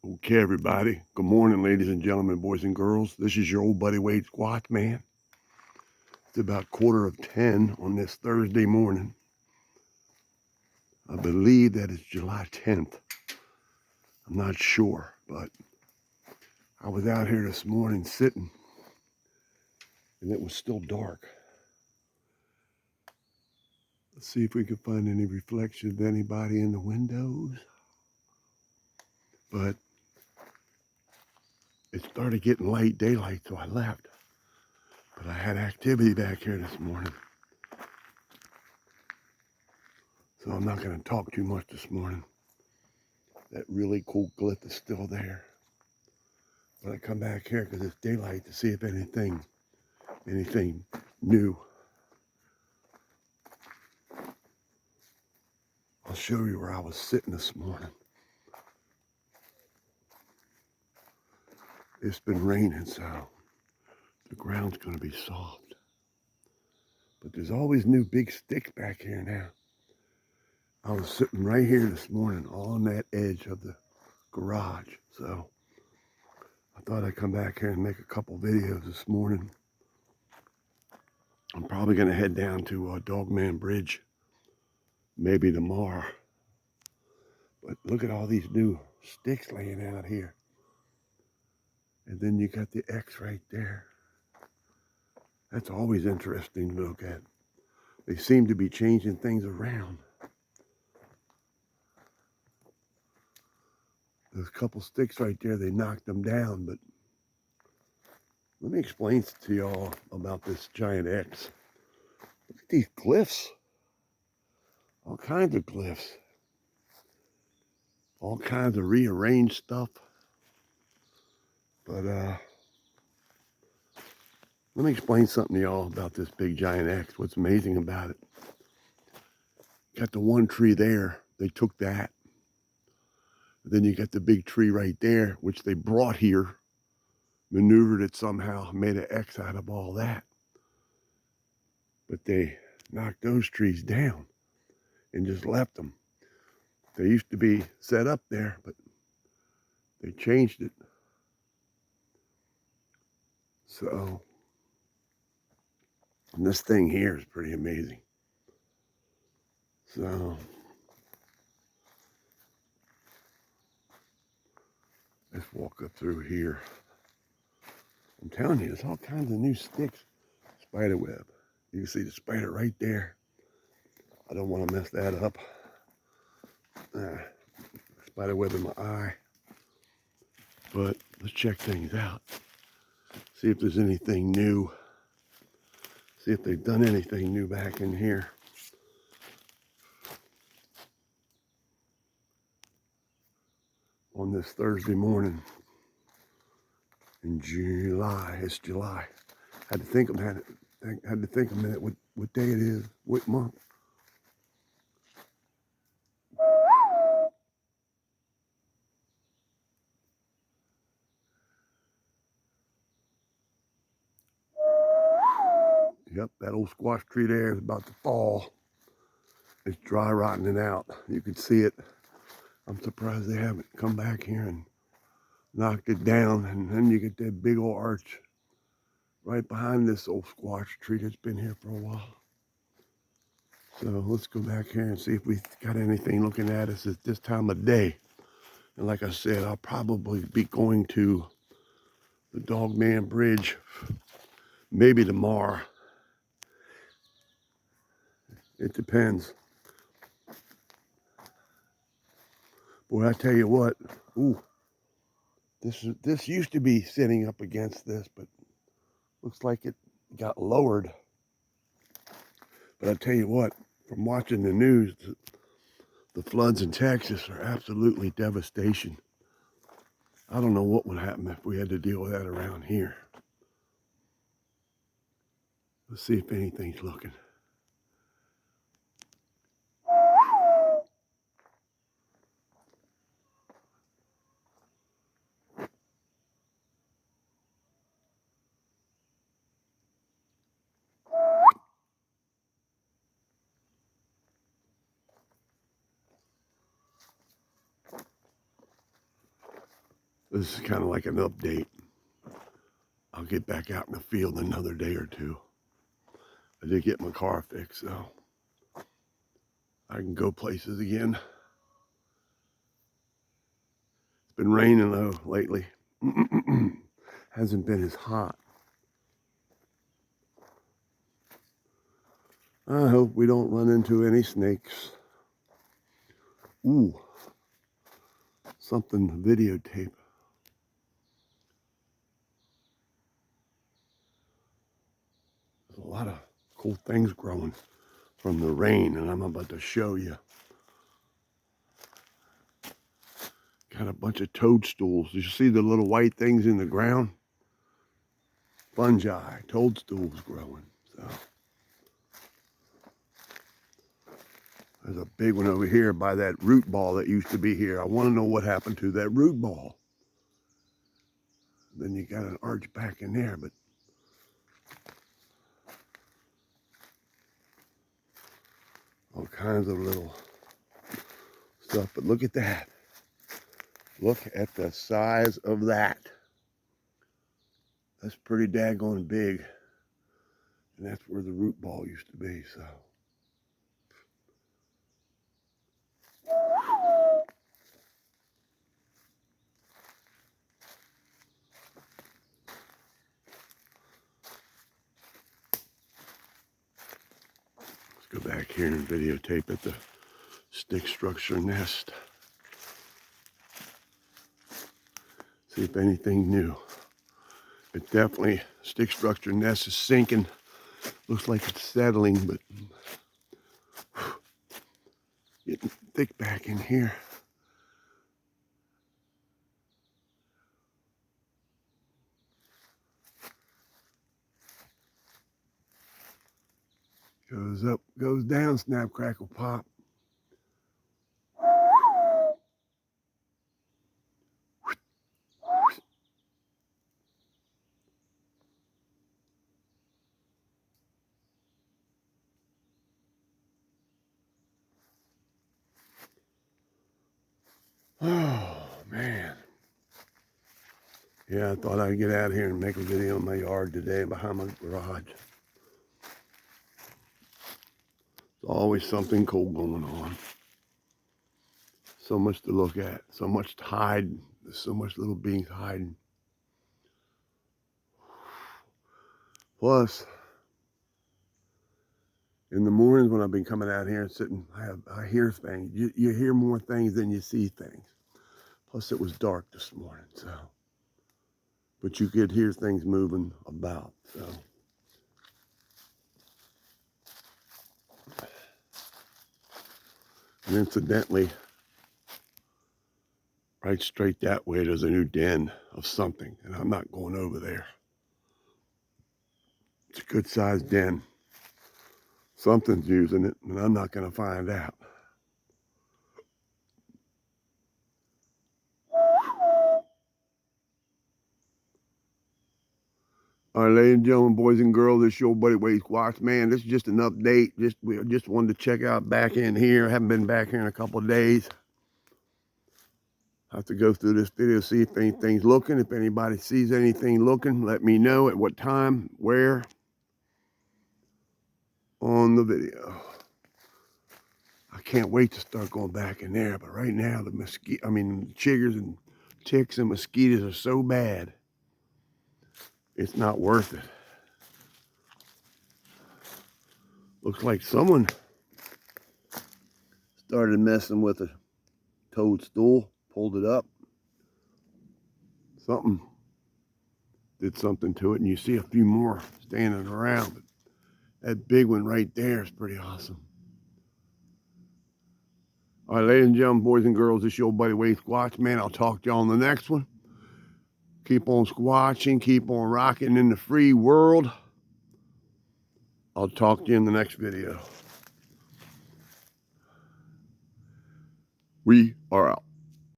Okay, everybody. Good morning, ladies and gentlemen, boys and girls. This is your old buddy Wade Squatchmann. It's about 9:45 on this Thursday morning. I believe that it's July 10th. I'm not sure, but I was out here this morning sitting, and it was still dark. Let's see if we can find any reflection of anybody in the windows. But it started getting late daylight, so I left. But I had activity back here this morning. So I'm not going to talk too much this morning. That really cool glyph is still there. But I come back here because it's daylight to see if anything new. I'll show you where I was sitting this morning. It's been raining, so the ground's going to be soft. But there's always new big sticks back here now. I was sitting right here this morning on that edge of the garage. So I thought I'd come back here and make a couple videos this morning. I'm probably going to head down to Dogman Bridge maybe tomorrow. But look at all these new sticks laying out here. And then you got the X right there. That's always interesting to look at. They seem to be changing things around. There's a couple sticks right there, they knocked them down, but let me explain to y'all about this giant X. Look at these glyphs. All kinds of glyphs. All kinds of rearranged stuff. But let me explain something to y'all about this big giant X. What's amazing about it. Got the one tree there, they took that. Then you got the big tree right there, which they brought here, maneuvered it somehow, made an X out of all that. But they knocked those trees down and just left them. They used to be set up there, but they changed it. So, and this thing here is pretty amazing. So, let's walk up through here. I'm telling you, there's all kinds of new sticks. Spider web. You can see the spider right there. I don't want to mess that up. Spider web in my eye. But let's check things out. See if there's anything new. See if they've done anything new back in here. On this Thursday morning in July. It's July. Had to think a minute. Had to think a minute what day it is, what month. Yep, that old squash tree there is about to fall. It's dry rotting out. You can see it. I'm surprised they haven't come back here and knocked it down. And then you get that big old arch right behind this old squash tree that's been here for a while. So let's go back here and see if we got anything looking at us at this time of day. And like I said, I'll probably be going to the Dogman Bridge maybe tomorrow. It depends. Boy, I tell you what, ooh, this used to be sitting up against this, but looks like it got lowered. But I tell you what, from watching the news, the floods in Texas are absolutely devastation. I don't know what would happen if we had to deal with that around here. Let's see if anything's looking. This is kind of like an update. I'll get back out in the field another day or two. I did get my car fixed, so I can go places again. It's been raining though lately. Hasn't been as hot. I hope we don't run into any snakes. Ooh, something videotape. There's a lot of cool things growing from the rain, and I'm about to show you. Got a bunch of toadstools. Did you see the little white things in the ground? Fungi, toadstools growing. So there's a big one over here by that root ball that used to be here. I want to know what happened to that root ball. Then you got an arch back in there, but all kinds of little stuff. But look at that. Look at the size of that. That's pretty daggone big. And that's where the root ball used to be, so. Let's go back here and videotape at the stick structure nest. See if anything new. It definitely, stick structure nest is sinking. Looks like it's settling, but getting thick back in here. Goes up, goes down, snap, crackle, pop. Oh, man. Yeah, I thought I'd get out here and make a video in my yard today behind my garage. There's always something cool going on. So much to look at, so much to hide. There's so much little beings hiding. Plus, in the mornings when I've been coming out here and sitting, I hear things. You hear more things than you see things. Plus, it was dark this morning, so. But you could hear things moving about, so. And incidentally, right straight that way, there's a new den of something, and I'm not going over there. It's a good sized den. Something's using it, and I'm not going to find out. All right, ladies and gentlemen, boys and girls, this is your buddy Squatchmann. This is just an update. We just wanted to check out back in here. I haven't been back here in a couple of days. I have to go through this video, see if anything's looking. If anybody sees anything looking, let me know at what time, where on the video. I can't wait to start going back in there, but right now the chiggers and ticks and mosquitoes are so bad. It's not worth it. Looks like someone started messing with a toadstool, pulled it up. Something did something to it, and you see a few more standing around. But that big one right there is pretty awesome. All right, ladies and gentlemen, boys and girls, this is your buddy Squatchmann. I'll talk to y'all on the next one. Keep on squatching, keep on rocking in the free world. I'll talk to you in the next video. We are out.